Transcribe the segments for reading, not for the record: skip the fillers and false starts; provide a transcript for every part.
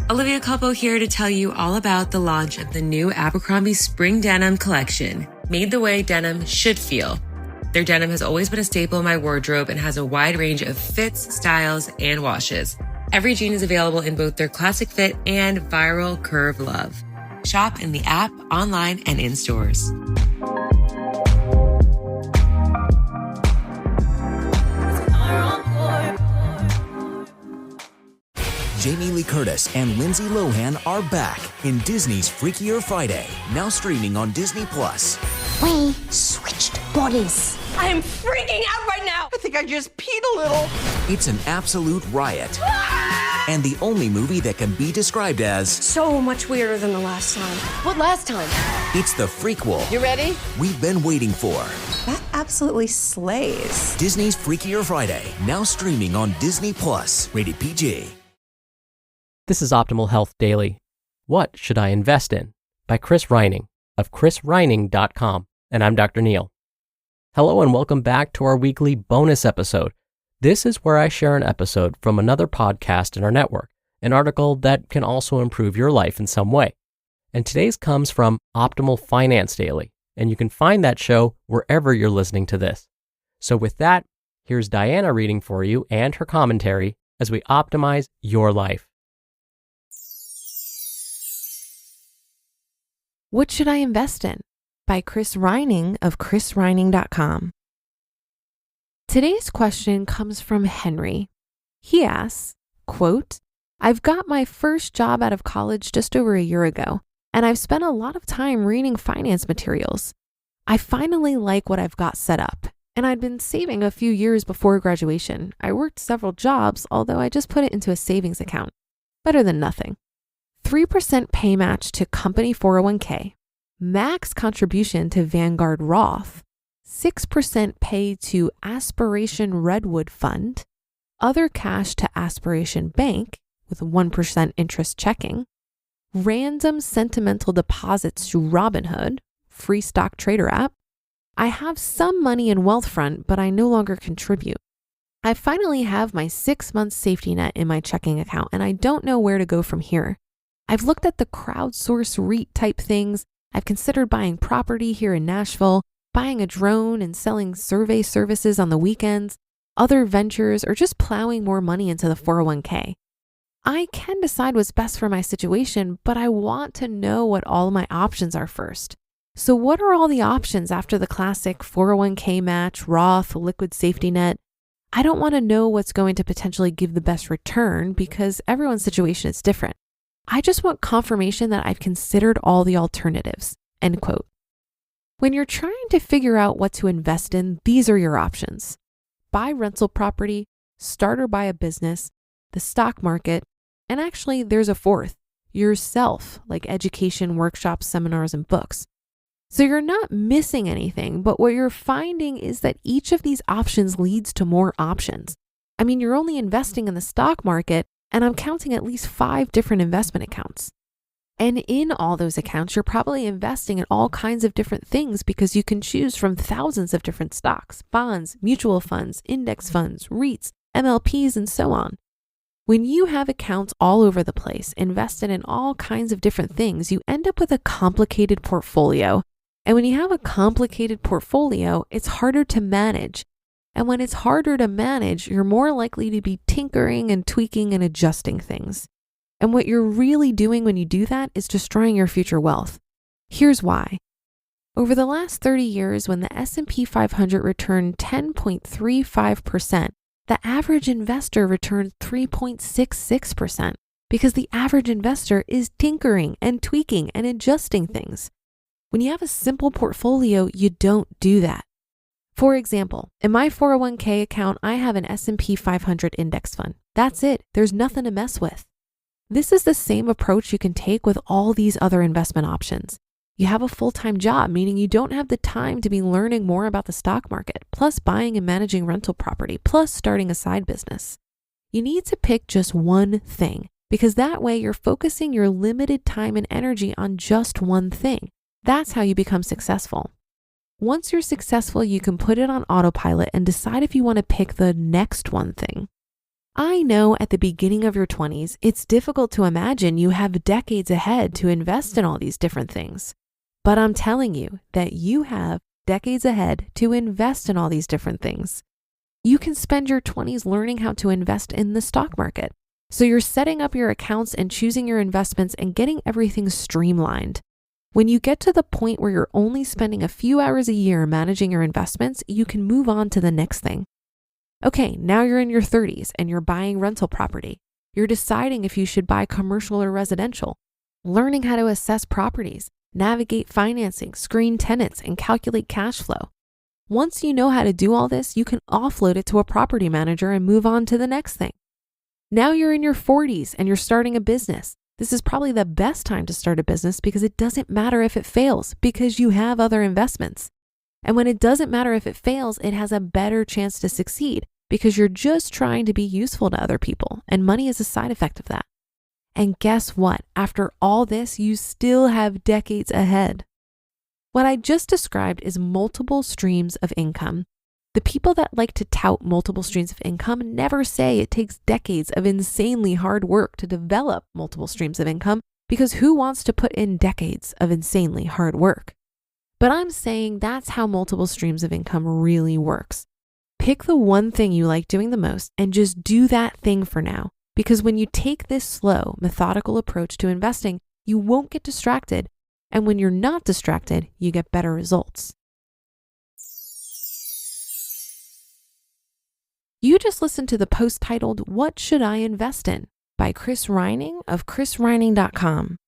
Olivia Culpo here to tell you all about the launch of the new Abercrombie Spring Denim collection, made the way denim should feel. Their denim has always been a staple in my wardrobe and has a wide range of fits, styles, and washes. Every jean is available in both their classic fit and viral curve love. Shop in the app, online, and in stores. Jamie Lee Curtis and Lindsay Lohan are back in Disney's Freakier Friday, now streaming on Disney+. We switched bodies. I am freaking out right now. I think I just peed a little. It's an absolute riot. And the only movie that can be described as So much weirder than the last time. What last time? it's the frequel You ready? we've been waiting for. That absolutely slays. Disney's Freakier Friday, now streaming on Disney+, rated PG. This is Optimal Health Daily. What should I invest in? By Chris Reining of chrisreining.com. And I'm Dr. Neil. Hello and welcome back to our weekly bonus episode. This is where I share an episode from another podcast in our network, an article that can also improve your life in some way. And today's comes from Optimal Finance Daily, and you can find that show wherever you're listening to this. So with that, here's Diana reading for you and her commentary as we optimize your life. What Should I Invest In? By Chris Reining of chrisreining.com. Today's question comes from Henry. He asks, quote, I've got my first job out of college just over a year ago, and I've spent a lot of time reading finance materials. I finally like what I've got set up, and I'd been saving a few years before graduation. I worked several jobs, although I just put it into a savings account. Better than nothing. 3% pay match to company 401k, max contribution to Vanguard Roth, 6% pay to Aspiration Redwood Fund, other cash to Aspiration Bank with 1% interest checking, random sentimental deposits to Robinhood, free stock trader app. I have some money in Wealthfront, but I no longer contribute. I finally have my 6-month safety net in my checking account, and I don't know where to go from here. I've looked at the crowdsource REIT type things. I've considered buying property here in Nashville, buying a drone and selling survey services on the weekends, other ventures, or just plowing more money into the 401k. I can decide what's best for my situation, but I want to know what all my options are first. So what are all the options after the classic 401k match, Roth, liquid safety net? I don't want to know what's going to potentially give the best return because everyone's situation is different. I just want confirmation that I've considered all the alternatives, end quote. When you're trying to figure out what to invest in, these are your options. Buy rental property, start or buy a business, the stock market, and actually there's a fourth, yourself, like education, workshops, seminars, and books. So you're not missing anything, but what you're finding is that each of these options leads to more options. I mean, you're only investing in the stock market, and I'm counting at least 5 different investment accounts. And in all those accounts, you're probably investing in all kinds of different things because you can choose from thousands of different stocks, bonds, mutual funds, index funds, REITs, MLPs, and so on. When you have accounts all over the place, invested in all kinds of different things, you end up with a complicated portfolio. And when you have a complicated portfolio, it's harder to manage. And when it's harder to manage, you're more likely to be tinkering and tweaking and adjusting things. And what you're really doing when you do that is destroying your future wealth. Here's why. Over the last 30 years, when the S&P 500 returned 10.35%, the average investor returned 3.66% because the average investor is tinkering and tweaking and adjusting things. When you have a simple portfolio, you don't do that. For example, in my 401k account, I have an S&P 500 index fund. That's it. There's nothing to mess with. This is the same approach you can take with all these other investment options. You have a full-time job, meaning you don't have the time to be learning more about the stock market, plus buying and managing rental property, plus starting a side business. You need to pick just one thing, because that way you're focusing your limited time and energy on just one thing. That's how you become successful. Once you're successful, you can put it on autopilot and decide if you want to pick the next one thing. I know at the beginning of your 20s, it's difficult to imagine you have decades ahead to invest in all these different things. But I'm telling you that you have decades ahead to invest in all these different things. You can spend your 20s learning how to invest in the stock market. So you're setting up your accounts and choosing your investments and getting everything streamlined. When you get to the point where you're only spending a few hours a year managing your investments, you can move on to the next thing. Okay, now you're in your 30s and you're buying rental property. You're deciding if you should buy commercial or residential, learning how to assess properties, navigate financing, screen tenants, and calculate cash flow. Once you know how to do all this, you can offload it to a property manager and move on to the next thing. Now you're in your 40s and you're starting a business. This is probably the best time to start a business because it doesn't matter if it fails because you have other investments. And when it doesn't matter if it fails, it has a better chance to succeed because you're just trying to be useful to other people, and money is a side effect of that. And guess what? After all this, you still have decades ahead. What I just described is multiple streams of income. The people that like to tout multiple streams of income never say it takes decades of insanely hard work to develop multiple streams of income because who wants to put in decades of insanely hard work? But I'm saying that's how multiple streams of income really works. Pick the one thing you like doing the most and just do that thing for now. Because when you take this slow, methodical approach to investing, you won't get distracted. And when you're not distracted, you get better results. You just listened to the post titled, "What Should I Invest In?" by Chris Reining of chrisreining.com.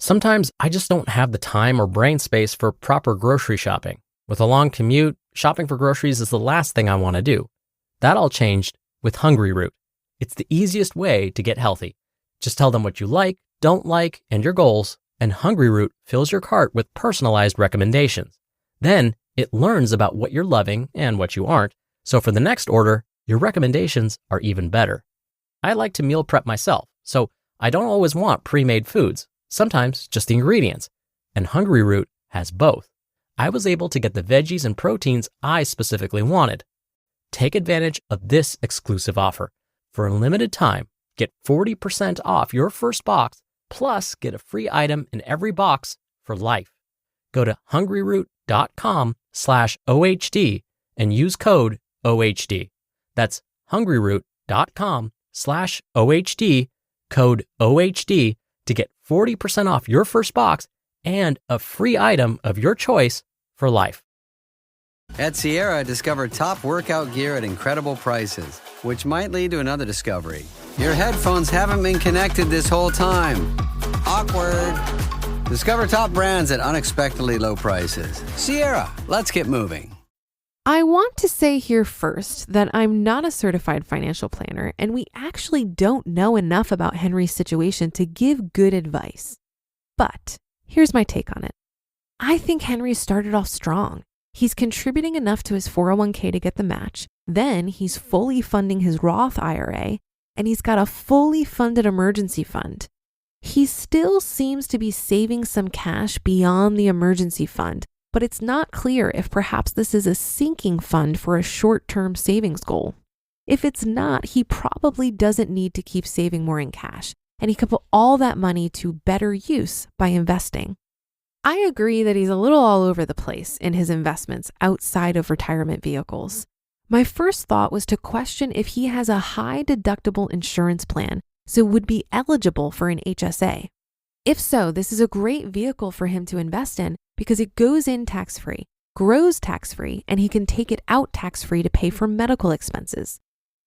Sometimes I just don't have the time or brain space for proper grocery shopping. With a long commute, shopping for groceries is the last thing I want to do. That all changed with Hungry Root. It's the easiest way to get healthy. Just tell them what you like, don't like, and your goals, and Hungry Root fills your cart with personalized recommendations. Then it learns about what you're loving and what you aren't, so for the next order, your recommendations are even better. I like to meal prep myself, so I don't always want pre-made foods. Sometimes just the ingredients, and Hungry Root has both. I was able to get the veggies and proteins I specifically wanted. Take advantage of this exclusive offer. For a limited time, get 40% off your first box, plus get a free item in every box for life. Go to hungryroot.com/OHD and use code OHD. That's hungryroot.com/OHD, code OHD, to get 40% off your first box and a free item of your choice for life. At Sierra, discover top workout gear at incredible prices, which might lead to another discovery. Your headphones haven't been connected this whole time. Awkward. Discover top brands at unexpectedly low prices. Sierra, let's get moving. I want to say here first that I'm not a certified financial planner, and we actually don't know enough about Henry's situation to give good advice. But here's my take on it. I think Henry started off strong. He's contributing enough to his 401k to get the match. Then he's fully funding his Roth IRA, and he's got a fully funded emergency fund. He still seems to be saving some cash beyond the emergency fund, but it's not clear if perhaps this is a sinking fund for a short-term savings goal. If it's not, he probably doesn't need to keep saving more in cash, and he could put all that money to better use by investing. I agree that he's a little all over the place in his investments outside of retirement vehicles. My first thought was to question if he has a high deductible insurance plan, so would be eligible for an HSA. If so, this is a great vehicle for him to invest in because it goes in tax-free, grows tax-free, and he can take it out tax-free to pay for medical expenses.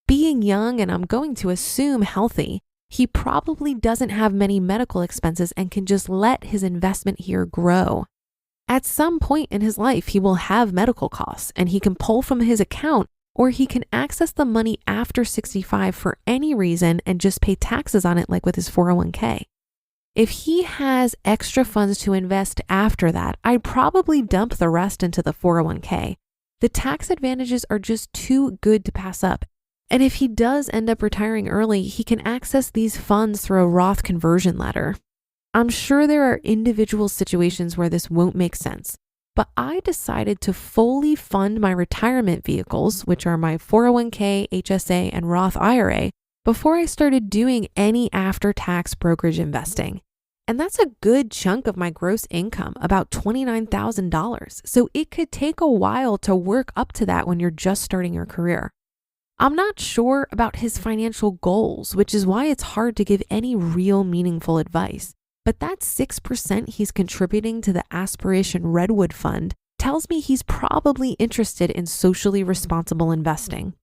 Being young, and I'm going to assume healthy, he probably doesn't have many medical expenses and can just let his investment here grow. At some point in his life, he will have medical costs and he can pull from his account, or he can access the money after 65 for any reason and just pay taxes on it like with his 401k. If he has extra funds to invest after that, I'd probably dump the rest into the 401k. The tax advantages are just too good to pass up. And if he does end up retiring early, he can access these funds through a Roth conversion ladder. I'm sure there are individual situations where this won't make sense, but I decided to fully fund my retirement vehicles, which are my 401k, HSA, and Roth IRA, before I started doing any after-tax brokerage investing. And that's a good chunk of my gross income, about $29,000. So it could take a while to work up to that when you're just starting your career. I'm not sure about his financial goals, which is why it's hard to give any real meaningful advice. But that 6% he's contributing to the Aspiration Redwood Fund tells me he's probably interested in socially responsible investing.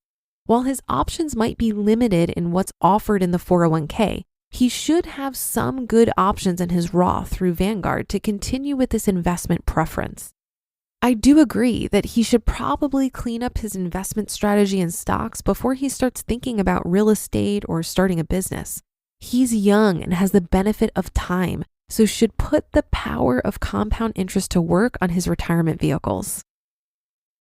While his options might be limited in what's offered in the 401k, he should have some good options in his Roth through Vanguard to continue with this investment preference. I do agree that he should probably clean up his investment strategy in stocks before he starts thinking about real estate or starting a business. He's young and has the benefit of time, so should put the power of compound interest to work on his retirement vehicles.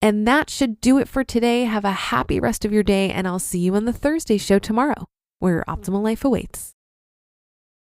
And that should do it for today. Have a happy rest of your day, and I'll see you on the Thursday show tomorrow, where your optimal life awaits.